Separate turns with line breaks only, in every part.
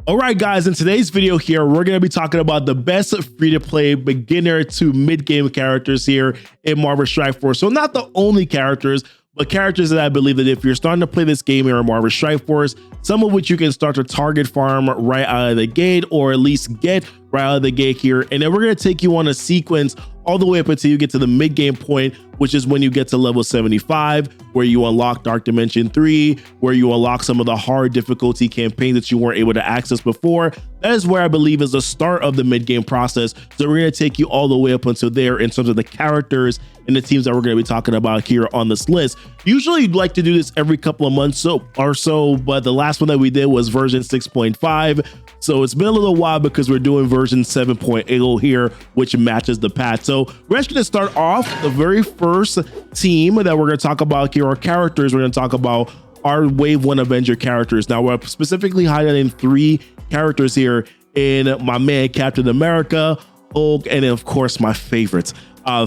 All right, guys, in today's video here, we're going to be talking about the best free-to-play beginner to mid-game characters here in Marvel Strike Force. So not the only characters, but characters that I believe that if you're starting to play this game here in Marvel Strike Force, some of which you can start to target farm right out of the gate, or at least get right out of the gate here. And then we're going to take you on a sequence all the way up until you get to the mid-game point, which is when you get to level 75, where you unlock Dark Dimension 3, where you unlock some of the hard difficulty campaigns that you weren't able to access before. That is where I believe is the start of the mid-game process. So we're going to take you all the way up until there in terms of the characters and the teams that we're going to be talking about here on this list. Usually you'd like to do this every couple of months or so, but the last one that we did was version 6.5. So it's been a little while because we're doing version 7.0 here, which matches the patch. So we're actually going to start off the very first team that we're going to talk about here, our characters. We're going to talk about our Wave 1 Avenger characters. Now we're specifically highlighting 3 characters here in my man Captain America, Hulk, and then of course my favorites,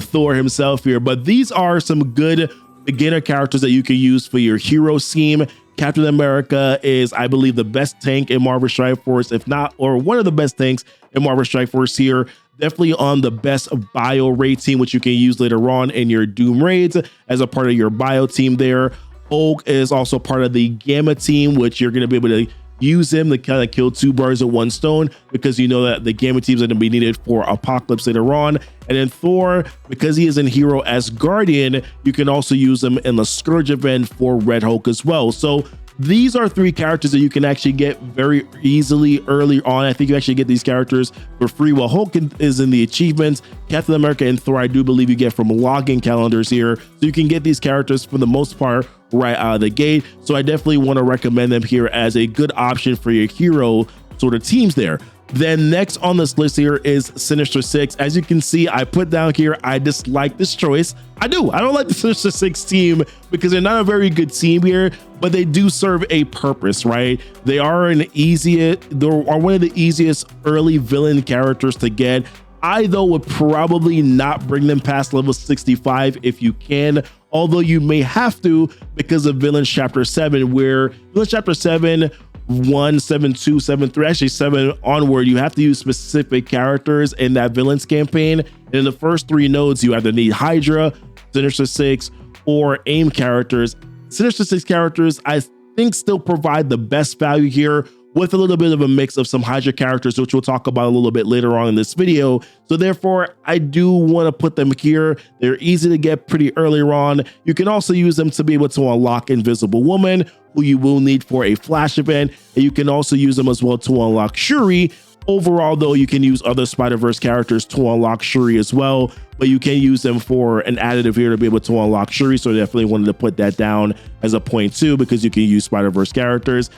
Thor himself here. But these are some good beginner characters that you can use for your hero scheme. Captain America is, I believe, the best tank in Marvel Strike Force, if not, or one of the best tanks in Marvel Strike Force here. Definitely on the best bio raid team, which you can use later on in your Doom raids as a part of your bio team there. Hulk is also part of the Gamma team, which you're going to be able to use him to kind of kill 2 birds with 1 stone, because you know that the Gamma teams are going to be needed for Apocalypse later on. And then Thor, because he is in Hero as Guardian, you can also use him in the Scourge event for Red Hulk as well. So these are 3 characters that you can actually get very easily early on. I think you actually get these characters for free, while Hulk is in the achievements. Captain America and Thor, I do believe you get from login calendars here. So you can get these characters for the most part right out of the gate. So I definitely want to recommend them here as a good option for your hero sort of teams there. Then next on this list here is Sinister Six. As you can see, I put down here, I dislike this choice. I don't like the Sinister Six team because they're not a very good team here, but they do serve a purpose, right? They are one of the easiest early villain characters to get. I, though, would probably not bring them past level 65 if you can, although you may have to because of Villains Chapter 7, where Villains Chapter 7, 1, 7, 2, 7, 3, actually 7 onward, you have to use specific characters in that Villains campaign. And in the first 3 nodes, you either need Hydra, Sinister Six, or AIM characters. Sinister Six characters, I think, still provide the best value here, with a little bit of a mix of some Hydra characters, which we'll talk about a little bit later on in this video. So therefore, I do want to put them here. They're easy to get pretty early on. You can also use them to be able to unlock Invisible Woman, who you will need for a Flash event. And you can also use them as well to unlock Shuri. Overall, though, you can use other Spider-Verse characters to unlock Shuri as well, but you can use them for an additive here to be able to unlock Shuri. So I definitely wanted to put that down as a point too, because you can use Spider-Verse characters.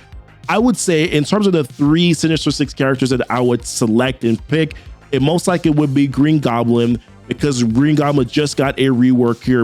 I would say in terms of the 3 Sinister Six characters that I would select and pick, it most likely would be Green Goblin, because Green Goblin just got a rework here,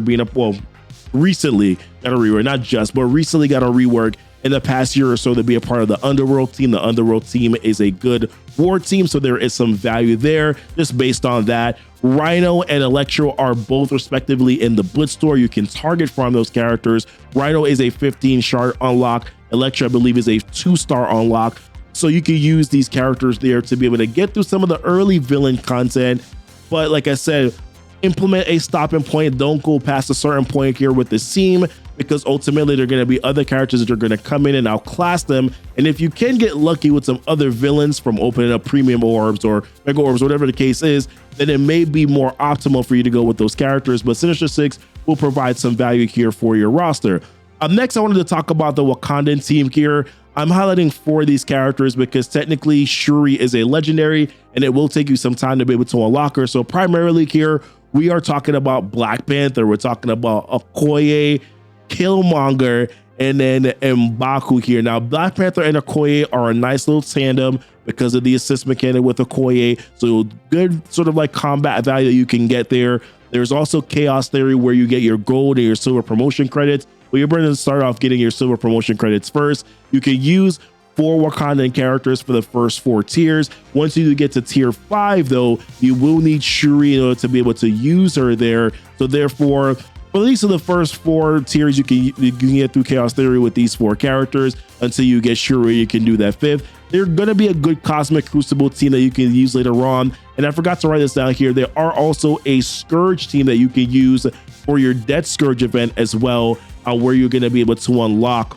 recently got a rework, not just, but recently got a rework in the past year or so to be a part of the Underworld team. The Underworld team is a good war team, so there is some value there just based on that. Rhino and Electro are both respectively in the Blitz store. You can target farm those characters. Rhino is a 15 shard unlock. Electro, I believe, is a 2-star unlock. So you can use these characters there to be able to get through some of the early villain content. But like I said, implement a stopping point. Don't go past a certain point here with this team, because ultimately there are going to be other characters that are going to come in and outclass them. And if you can get lucky with some other villains from opening up premium orbs or mega orbs, whatever the case is, then it may be more optimal for you to go with those characters. But Sinister Six will provide some value here for your roster. Next, I wanted to talk about the Wakandan team here. I'm highlighting 4 of these characters because technically Shuri is a legendary and it will take you some time to be able to unlock her. So primarily here, we are talking about Black Panther. We're talking about Okoye, Killmonger, and then M'Baku here. Now, Black Panther and Okoye are a nice little tandem because of the assist mechanic with Okoye. So good sort of like combat value that you can get there. There's also Chaos Theory, where you get your gold and your silver promotion credits. Well, you're going to start off getting your silver promotion credits first. You can use 4 Wakandan characters for the first 4 tiers. Once you get to tier 5, though, you will need Shuri in order to be able to use her there. So therefore, Well, at least in the first 4 tiers you can get through Chaos Theory with these 4 characters until you get sure where you can do that 5th. They're going to be a good Cosmic Crucible team that you can use later on. And I forgot to write this down here. There are also a Scourge team that you can use for your Death Scourge event as well, where you're going to be able to unlock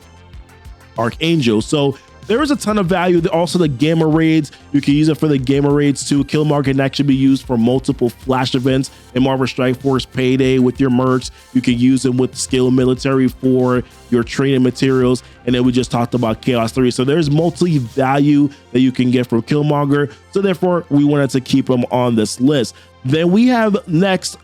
Archangel. So there is a ton of value. Also the Gamma Raids, you can use it for the Gamma Raids too. Killmonger can actually be used for multiple flash events in Marvel Strike Force Payday with your mercs. You can use them with Skill Military for your training materials. And then we just talked about Chaos 3. So there's multi-value that you can get from Killmonger. So therefore, we wanted to keep him on this list. Then we have next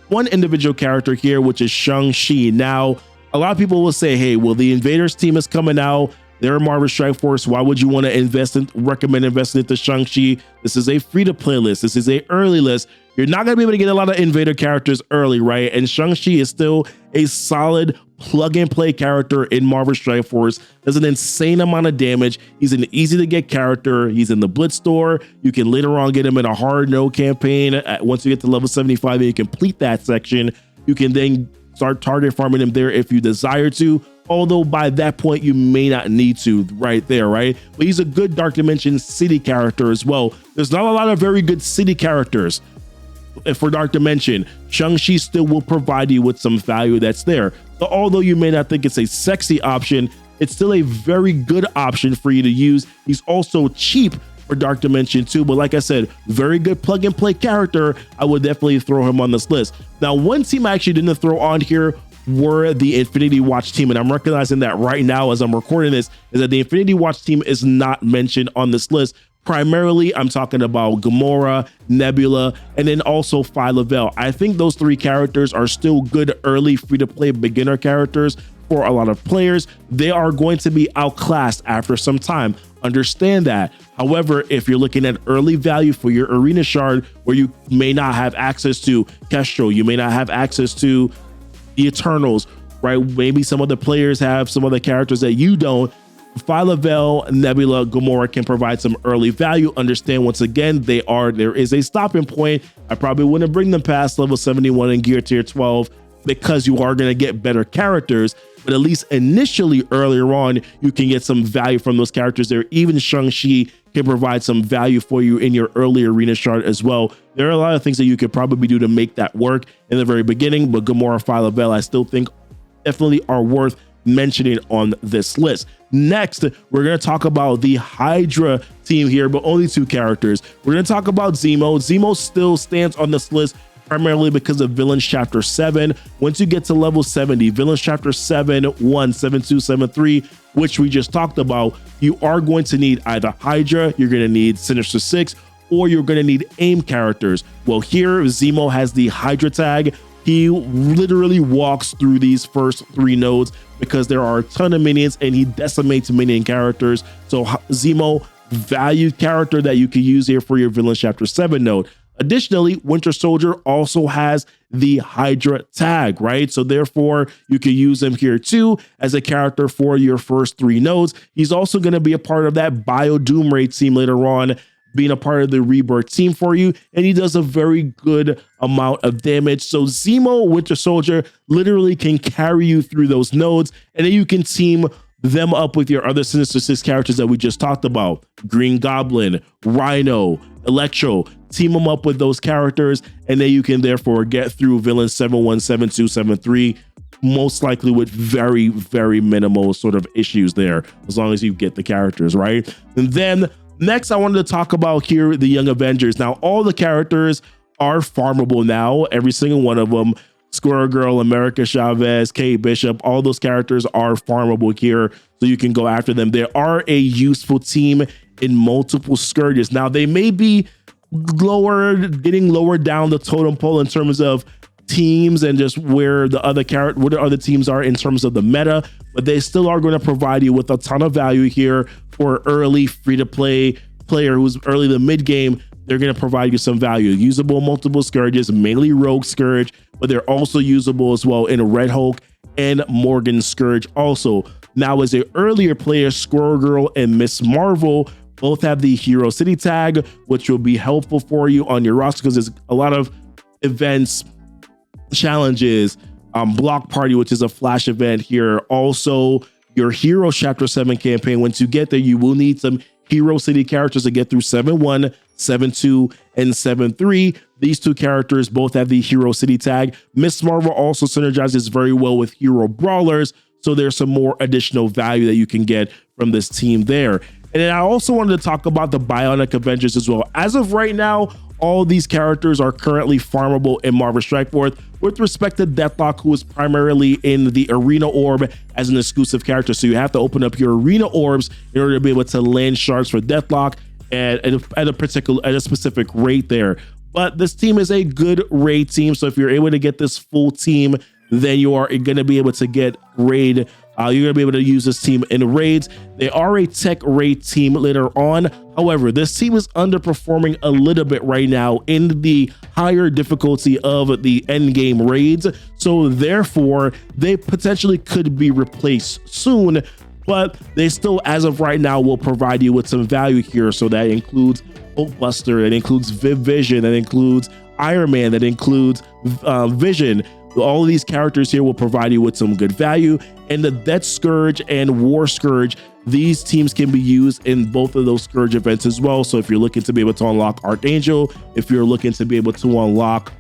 one individual character here, which is Shang-Chi. Now, a lot of people will say, hey, well, the Invaders team is coming out. They're in Marvel Strike Force. Why would you want to recommend investing into Shang-Chi? This is a free-to-play list. This is a early list. You're not going to be able to get a lot of Invader characters early, right? And Shang-Chi is still a solid plug-and-play character in Marvel Strike Force. Does an insane amount of damage. He's an easy-to-get character. He's in the Blitz store. You can later on get him in a hard-no campaign. Once you get to level 75 and you complete that section, you can then start target farming him there if you desire to. Although by that point you may not need to right there, right? But he's a good Dark Dimension city character as well. There's not a lot of very good city characters for Dark Dimension. Shang-Chi still will provide you with some value that's there. So although you may not think it's a sexy option, it's still a very good option for you to use. He's also cheap for Dark Dimension too, but like I said, very good plug and play character. I would definitely throw him on this list. Now, one team I actually didn't throw on here were the Infinity Watch team, and I'm recognizing that right now as I'm recording this, is that the Infinity Watch team is not mentioned on this list. Primarily, I'm talking about Gamora, Nebula, and then also Phyla-Vell. I think those 3 characters are still good early free-to-play beginner characters for a lot of players. They are going to be outclassed after some time. Understand that. However, if you're looking at early value for your Arena Shard, where you may not have access to Kestrel, you may not have access to the Eternals, right? Maybe some other players have some other characters that you don't. Phyla-Vell, Nebula, Gamora can provide some early value. Understand, once again, there is a stopping point. I probably wouldn't bring them past level 71 and gear tier 12 because you are going to get better characters. But at least initially, earlier on, you can get some value from those characters there. Even Shang-Chi can provide some value for you in your early Arena Shard as well. There are a lot of things that you could probably do to make that work in the very beginning, but Gamora, Phyla-Vell, I still think definitely are worth mentioning on this list. Next, we're going to talk about the Hydra team here, but only 2 characters. We're going to talk about Zemo. Zemo still stands on this list primarily because of Villains Chapter 7. Once you get to level 70, Villains Chapter 7, 1, 7, 2, 7, 3, which we just talked about, you are going to need either Hydra, you're going to need Sinister Six, or you're going to need AIM characters. Well, here, Zemo has the Hydra tag. He literally walks through these first 3 nodes because there are a ton of minions and he decimates minion characters. So Zemo, valued character that you can use here for your Villains Chapter 7 node. Additionally, Winter Soldier also has the Hydra tag, right? So therefore, you can use him here too as a character for your first 3 nodes. He's also going to be a part of that Bio Doom Raid team later on, being a part of the Rebirth team for you, and he does a very good amount of damage. So Zemo, Winter Soldier, literally can carry you through those nodes, and then you can team them up with your other Sinister Six characters that we just talked about. Green Goblin, Rhino, Electro, team them up with those characters, and then you can therefore get through Villains 7-1, 7-2, 7-3, most likely with very, very minimal sort of issues there, as long as you get the characters, right? And then next, I wanted to talk about here the Young Avengers. Now, all the characters are farmable now, every single one of them. Squirrel Girl, America Chavez, Kate Bishop, all those characters are farmable here, so you can go after them. They are a useful team in multiple scourges. Now, they may be getting lower down the totem pole in terms of teams and just where the other teams are in terms of the meta, but they still are going to provide you with a ton of value here for early free-to-play player who's early to mid-game. They're going to provide you some value. Usable multiple scourges, mainly Rogue Scourge, but they're also usable as well in Red Hulk and Morgan Scourge also. Now, as an earlier player, Squirrel Girl and Miss Marvel both have the Hero City tag, which will be helpful for you on your roster because there's a lot of events, challenges, Block Party, which is a flash event here. Also, your Hero Chapter 7 campaign. Once you get there, you will need some Hero City characters to get through 7-1, 7-2, and 7-3. These two characters both have the Hero City tag. Miss Marvel also synergizes very well with Hero Brawlers, so there's some more additional value that you can get from this team there. And then I also wanted to talk about the Bionic Avengers as well. As of right now, all these characters are currently farmable in Marvel Strike Force, with respect to Deathlock, who is primarily in the Arena Orb as an exclusive character. So you have to open up your Arena Orbs in order to be able to land shards for Deathlock at a specific rate there. But this team is a good raid team, so if you're able to get this full team, then you are going to be able to get raid. You're going to be able to use this team in raids. They are a tech raid team later on. However, this team is underperforming a little bit right now in the higher difficulty of the end game raids. So therefore, they potentially could be replaced soon, but they still, as of right now, will provide you with some value here. So that includes Hulkbuster, that includes Vision, that includes Iron Man, that includes Vision. All of these characters here will provide you with some good value. And the Death Scourge and War Scourge, these teams can be used in both of those Scourge events as well. So if you're looking to be able to unlock Archangel, if you're looking to be able to unlock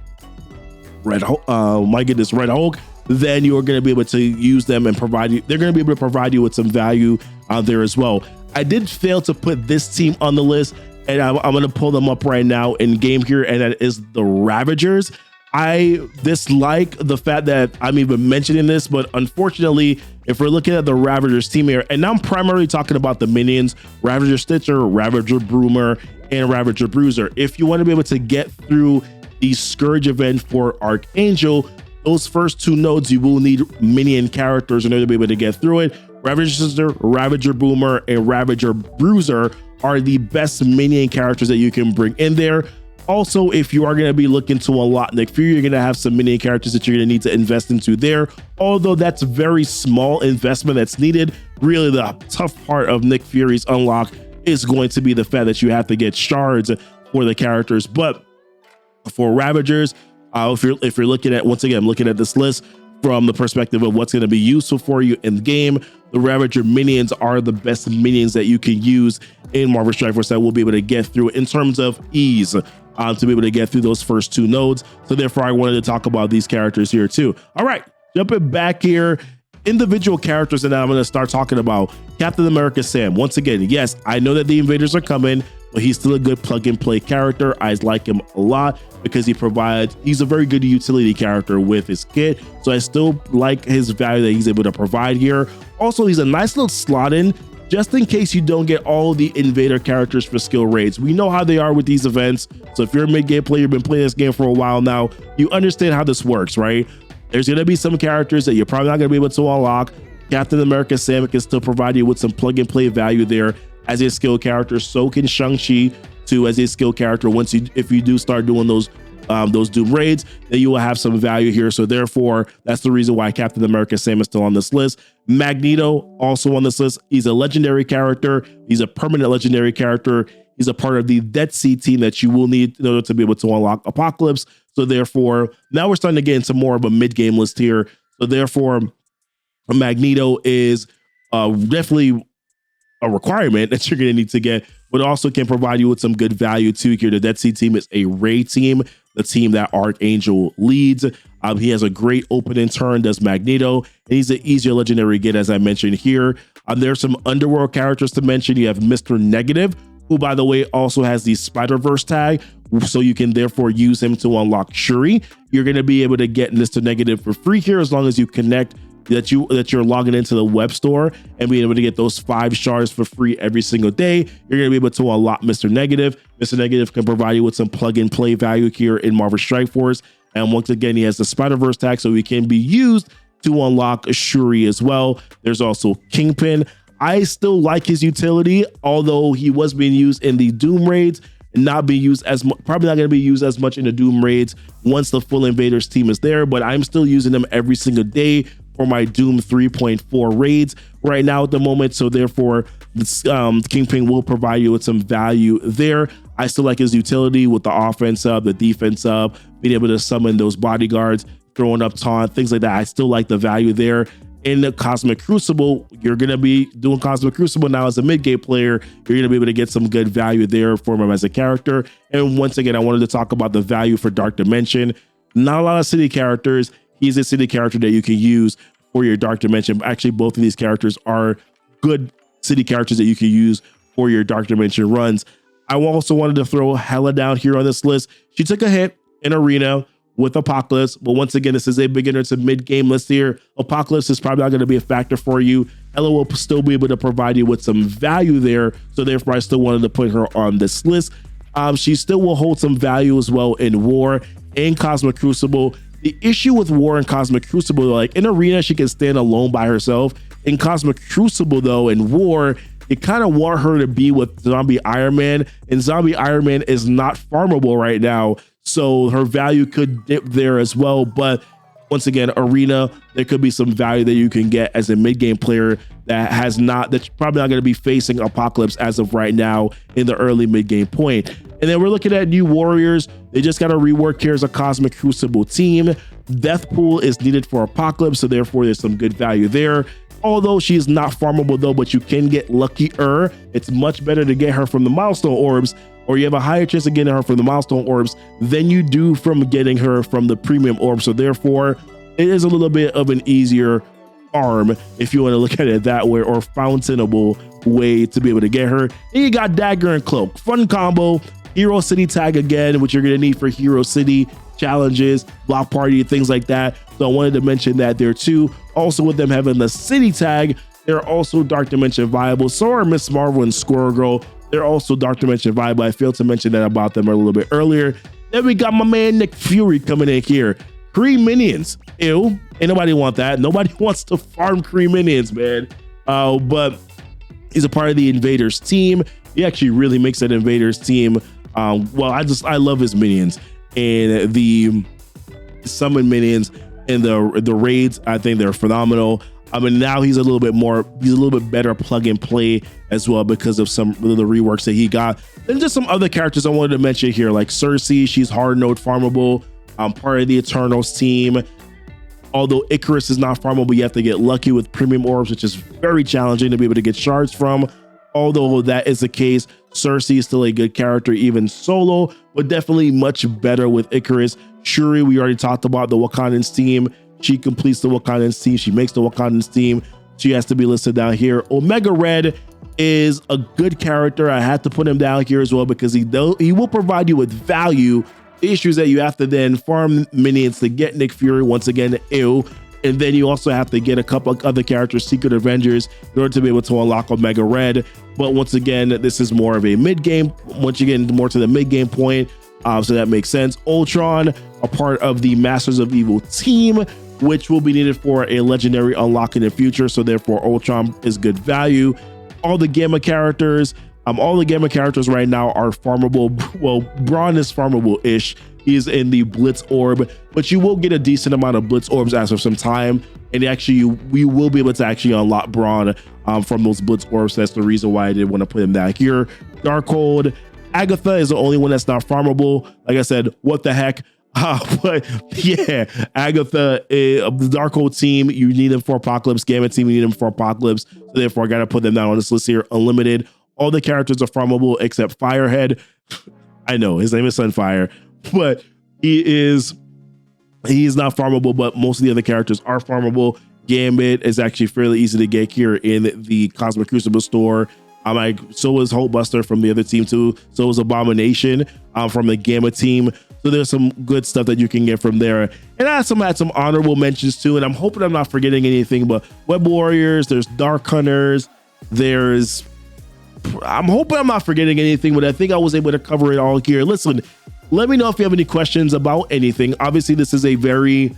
Red Hulk, then you're going to be able to use them and provide you. They're going to be able to provide you with some value out there as well. I did fail to put this team on the list, and I'm going to pull them up right now in game here, and that is the Ravagers. I dislike the fact that I'm even mentioning this, but unfortunately, if we're looking at the Ravagers team here, and now I'm primarily talking about the minions, Ravager Stitcher, Ravager Broomer, and Ravager Bruiser. If you want to be able to get through the Scourge event for Archangel, those first two nodes, you will need minion characters in order to be able to get through it. Ravager Stitcher, Ravager Boomer, and Ravager Bruiser are the best minion characters that you can bring in there. Also, if you are going to be looking to unlock Nick Fury, you're going to have some minion characters that you're going to need to invest into there. Although that's a very small investment that's needed. Really, the tough part of Nick Fury's unlock is going to be the fact that you have to get shards for the characters. But for Ravagers, if you're looking at, once again, I'm looking at this list from the perspective of what's going to be useful for you in the game, the Ravager minions are the best minions that you can use in Marvel Strike Force that will be able to get through in terms of ease. To be able to get through those first two nodes. So therefore, I wanted to talk about these characters here too. All right, jumping back here, individual characters that I'm going to start talking about. Captain America Sam. Once again, yes, I know that the invaders are coming, but he's still a good plug and play character. I like him a lot because he's a very good utility character with his kit. So I still like his value that he's able to provide here. Also, he's a nice little slot in, just in case you don't get all the invader characters for skill raids. We know how they are with these events. So if you're a mid-game player, you've been playing this game for a while now, you understand how this works, right? There's going to be some characters that you're probably not going to be able to unlock. Captain America Sam can still provide you with some plug-and-play value there as a skill character. So can Shang-Chi too as a skill character. If you do start doing those Doom raids, then you will have some value here. So therefore, that's the reason why Captain America Sam is still on this list. Magneto also on this list. He's a legendary character. He's a permanent legendary character. He's a part of the Dead Sea team that you will need in order to be able to unlock Apocalypse. So therefore, now we're starting to get into more of a mid-game list here. So therefore, Magneto is definitely a requirement that you're going to need to get, but also can provide you with some good value too here. The Dead Sea team is a raid team, the team that Archangel leads. He has a great opening turn, does Magneto, and he's an easier legendary get, as I mentioned here. There's some underworld characters to mention. You have Mr. Negative, who, by the way, also has the Spider-Verse tag, so you can therefore use him to unlock Shuri. You're going to be able to get Mr. Negative for free here as long as you connect that you're logging into the web store and being able to get those 5 shards for free every single day. You're going to be able to unlock Mr. Negative. Mr. Negative can provide you with some plug and play value here in Marvel Strike Force. And once again, he has the Spider-Verse tag, so he can be used to unlock Shuri as well. There's also Kingpin. I still like his utility, although he was being used in the Doom raids and not being used as much, probably not going to be used as much in the Doom raids once the full Invaders team is there, but I'm still using them every single day for my Doom 3.4 raids right now at the moment. So therefore, this, Kingpin will provide you with some value there. I still like his utility with the offense up, the defense up, being able to summon those bodyguards. throwing up taunt, things like that. I still like the value there. In the Cosmic Crucible, you're going to be doing Cosmic Crucible now as a mid-game player. You're going to be able to get some good value there for him as a character. And once again, I wanted to talk about the value for Dark Dimension. Not a lot of city characters. He's a city character that you can use for your Dark Dimension. Actually, both of these characters are good city characters that you can use for your Dark Dimension runs. I also wanted to throw Hela down here on this list. She took a hit in Arena with Apocalypse, but once again, this is a beginner to mid-game list here. Apocalypse is probably not going to be a factor for you. Hela will still be able to provide you with some value there, so therefore I still wanted to put her on this list. She still will hold some value as well in War and Cosmic Crucible. The issue with War and Cosmic Crucible, like in Arena, she can stand alone by herself. In Cosmic Crucible, though, in War, you kind of want her to be with Zombie Iron Man, and Zombie Iron Man is not farmable right now, so her value could dip there as well. But once again, Arena, there could be some value that you can get as a mid-game player that's probably not going to be facing Apocalypse as of right now in the early mid-game point. And then we're looking at new Warriors. They just got to rework here as a Cosmic Crucible team. Deathpool is needed for Apocalypse, so therefore there's some good value there. Although she is not farmable though, but you can get luckier. It's much better to get her from the milestone orbs, or you have a higher chance of getting her from the milestone orbs than you do from getting her from the premium orbs. So therefore, it is a little bit of an easier farm, if you want to look at it that way, or fountainable way to be able to get her. And you got Dagger and Cloak. Fun combo. Hero City tag again, which you're going to need for Hero City challenges, block party, things like that. So I wanted to mention that there too. Also, with them having the city tag, they're also Dark Dimension viable. So are Miss Marvel and Squirrel Girl. They're also Dark Dimension viable. I failed to mention that about them a little bit earlier. Then we got my man Nick Fury coming in here. Kree minions. Ew. Ain't nobody want that. Nobody wants to farm Kree minions, man. But he's a part of the Invaders team. He actually really makes that Invaders team. Well, I love his minions, and the summon minions and the raids. I think they're phenomenal. I mean, now he's a little bit better plug and play as well because of some of the reworks that he got. And just some other characters I wanted to mention here, like Cersei. She's hard node farmable. Part of the Eternals team. Although Icarus is not farmable, you have to get lucky with premium orbs, which is very challenging to be able to get shards from. Although that is the case, Cersei is still a good character, even solo, but definitely much better with Icarus. Shuri, we already talked about the Wakandans team. She completes the Wakandans team. She makes the Wakandans team. She has to be listed down here. Omega Red is a good character. I had to put him down here as well because he will provide you with value. The issue is that you have to then farm minions to get Nick Fury once again. Ew. And then you also have to get a couple of other characters, Secret Avengers, in order to be able to unlock Omega Red. But once again, this is more of a mid-game. Once you get more to the mid-game point, so that makes sense. Ultron, a part of the Masters of Evil team, which will be needed for a legendary unlock in the future. So therefore, Ultron is good value. All the Gamma characters right now are farmable. Well, Braun is farmable-ish. He's in the Blitz Orb, but you will get a decent amount of Blitz Orbs after some time. And actually, we will be able to actually unlock Braun from those Blitz Orbs. That's the reason why I didn't want to put him back here. Darkhold, Agatha is the only one that's not farmable. Like I said, what the heck? But yeah, Agatha, the Darkhold team, you need them for Apocalypse. Gamma team, you need them for Apocalypse. So therefore, I got to put them down on this list here. Unlimited. All the characters are farmable except Firehead. I know his name is Sunfire, but he is not farmable, but most of the other characters are farmable. Gambit is actually fairly easy to get here in the Cosmic Crucible store. So is Hulkbuster from the other team too. So is Abomination from the Gamma team. So there's some good stuff that you can get from there. And I had some honorable mentions too. And I'm hoping I'm not forgetting anything, but Web Warriors, there's Dark Hunters, I'm hoping I'm not forgetting anything, but I think I was able to cover it all here. Listen, let me know if you have any questions about anything. Obviously, this is a very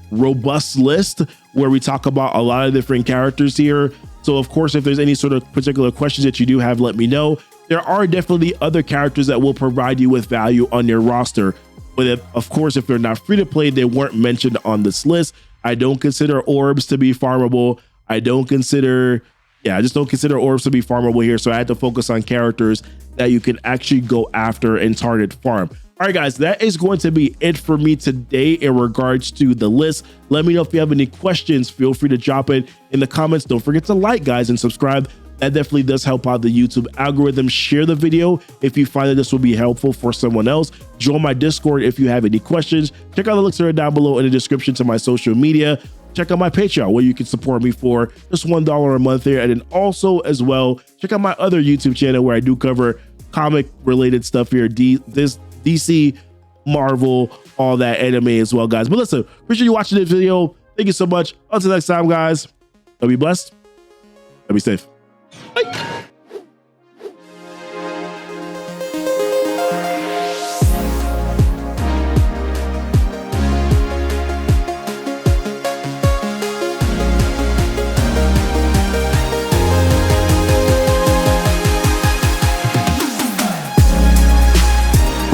robust list where we talk about a lot of different characters here. So of course, if there's any sort of particular questions that you do have, let me know. There are definitely other characters that will provide you with value on your roster. But of course, if they're not free to play, they weren't mentioned on this list. I don't consider orbs to be farmable. I just don't consider orbs to be farmable here. So I had to focus on characters that you can actually go after and target farm. All right, guys, that is going to be it for me today in regards to the list. Let me know if you have any questions. Feel free to drop it in the comments. Don't forget to like, guys, and subscribe. That definitely does help out the YouTube algorithm. Share the video if you find that this will be helpful for someone else. Join my Discord if you have any questions. Check out the links that are down below in the description to my social media. Check out my Patreon where you can support me for just $1 a month there. And then also as well, check out my other YouTube channel where I do cover comic related stuff here. DC, Marvel, all that anime as well, guys. But listen, appreciate you watching this video. Thank you so much. Until next time, guys, be blessed and be safe. Bye.